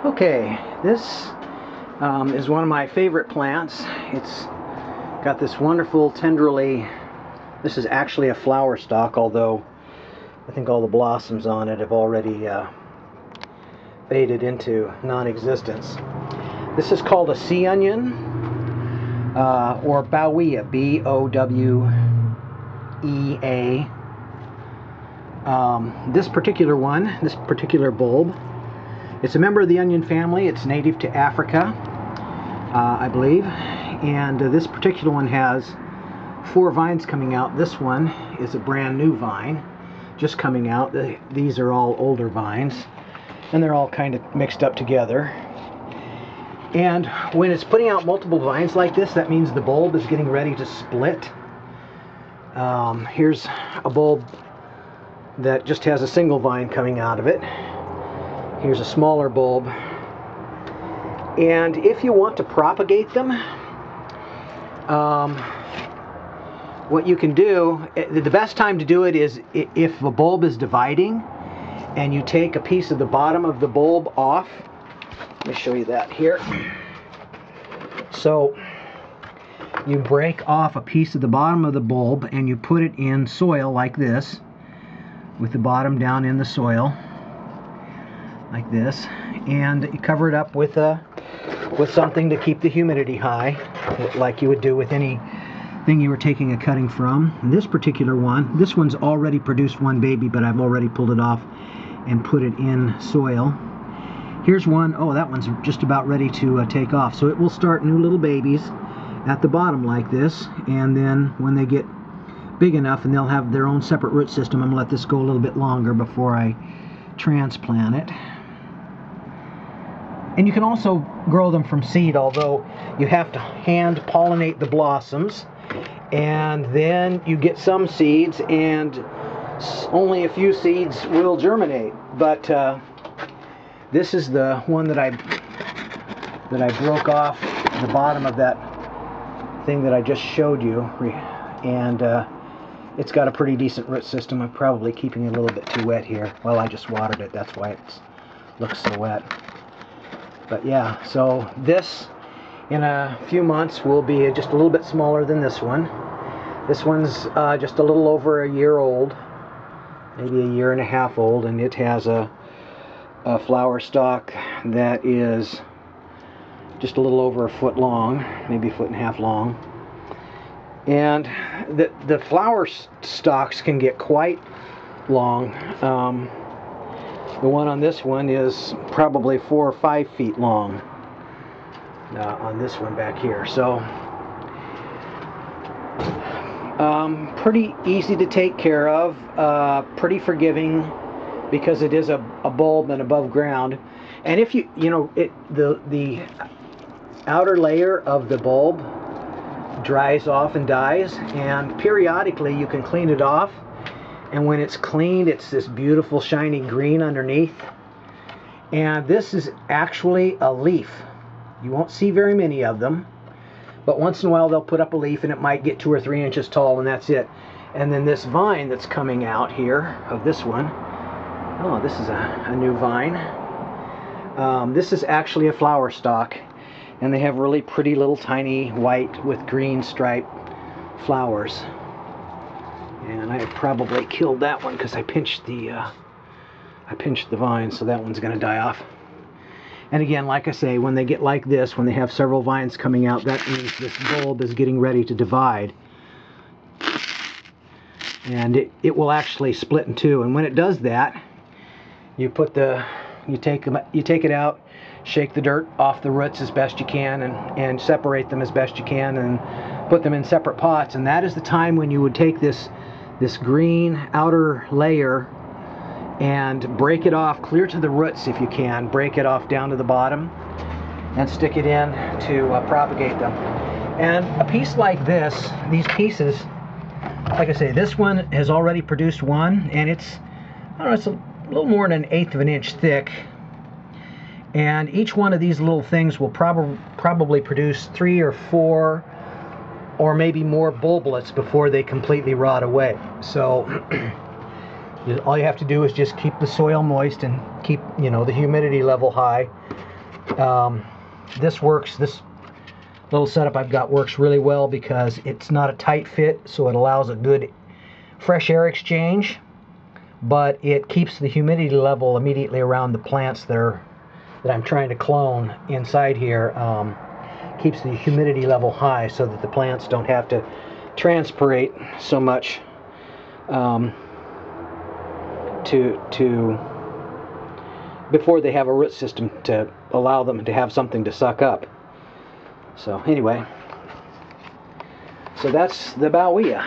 Okay, this is one of my favorite plants. It's got this wonderful tendrily, this is actually a flower stalk, although I think all the blossoms on it have already faded into non-existence. This is called a sea onion, or Bowiea, B-O-W-E-A. This particular one, this particular bulb, it's a member of the onion family. It's native to Africa, I believe. And this particular one has 4 vines coming out. This one is a brand new vine, just coming out. These are all older vines, and they're all kind of mixed up together. And when it's putting out multiple vines like this, that means the bulb is getting ready to split. Here's a bulb that just has a single vine coming out of it. Here's a smaller bulb. And if you want to propagate them, what you can do, the best time to do it is if a bulb is dividing and you take a piece of the bottom of the bulb off. Let me show you that here. So you break off a piece of the bottom of the bulb and you put it in soil like this, with the bottom down in the soil like this, and you cover it up with something to keep the humidity high, like you would do with anything you were taking a cutting from. And this particular one, this one's already produced one baby, but I've already pulled it off and put it in soil. Here's one, oh, that one's just about ready to take off. So it will start new little babies at the bottom like this, and then when they get big enough and they'll have their own separate root system, I'm going to let this go a little bit longer before I transplant it. And you can also grow them from seed, although you have to hand pollinate the blossoms, and then you get some seeds, and only a few seeds will germinate. But this is the one that I broke off the bottom of that thing that I just showed you, and it's got a pretty decent root system. I'm probably keeping it a little bit too wet here. Well, I just watered it, that's why it looks so wet. But yeah, so this in a few months will be just a little bit smaller than this one. This one's just a little over a year old, maybe a year and a half old, and it has a flower stalk that is just a little over a foot long, maybe a foot and a half long. And the flower stalks can get quite long. The one on this one is probably 4 or 5 feet long on this one back here. So pretty easy to take care of, pretty forgiving, because it is a bulb and above ground. And if you know it, the outer layer of the bulb dries off and dies, and periodically you can clean it off, and when it's cleaned, it's this beautiful shiny green underneath. And this is actually a leaf. You won't see very many of them, but once in a while they'll put up a leaf, and it might get 2 or 3 inches tall, and that's it. And then this vine that's coming out here of this one, oh, this is a new vine. This is actually a flower stalk, and they have really pretty little tiny white with green striped flowers. And I probably killed that one because I pinched the vine, so that one's going to die off. And again, like I say, when they get like this, when they have several vines coming out, that means this bulb is getting ready to divide. And it will actually split in two. And when it does that, you take it out, shake the dirt off the roots as best you can, and separate them as best you can, and put them in separate pots. And that is the time when you would take this green outer layer and break it off clear to the roots if you can. Break it off down to the bottom and stick it in to propagate them. And a piece like this, these pieces, like I say, this one has already produced one, and it's, I don't know, it's a little more than 1/8 of an inch thick. And each one of these little things will probably produce 3 or 4 or maybe more bulblets before they completely rot away. So all you have to do is just keep the soil moist and keep, the humidity level high, This little setup I've got works really well because it's not a tight fit, so it allows a good fresh air exchange, but it keeps the humidity level immediately around the plants that I'm trying to clone inside here. Keeps the humidity level high so that the plants don't have to transpirate so much before they have a root system to allow them to have something to suck up. So anyway, so that's the Bowiea.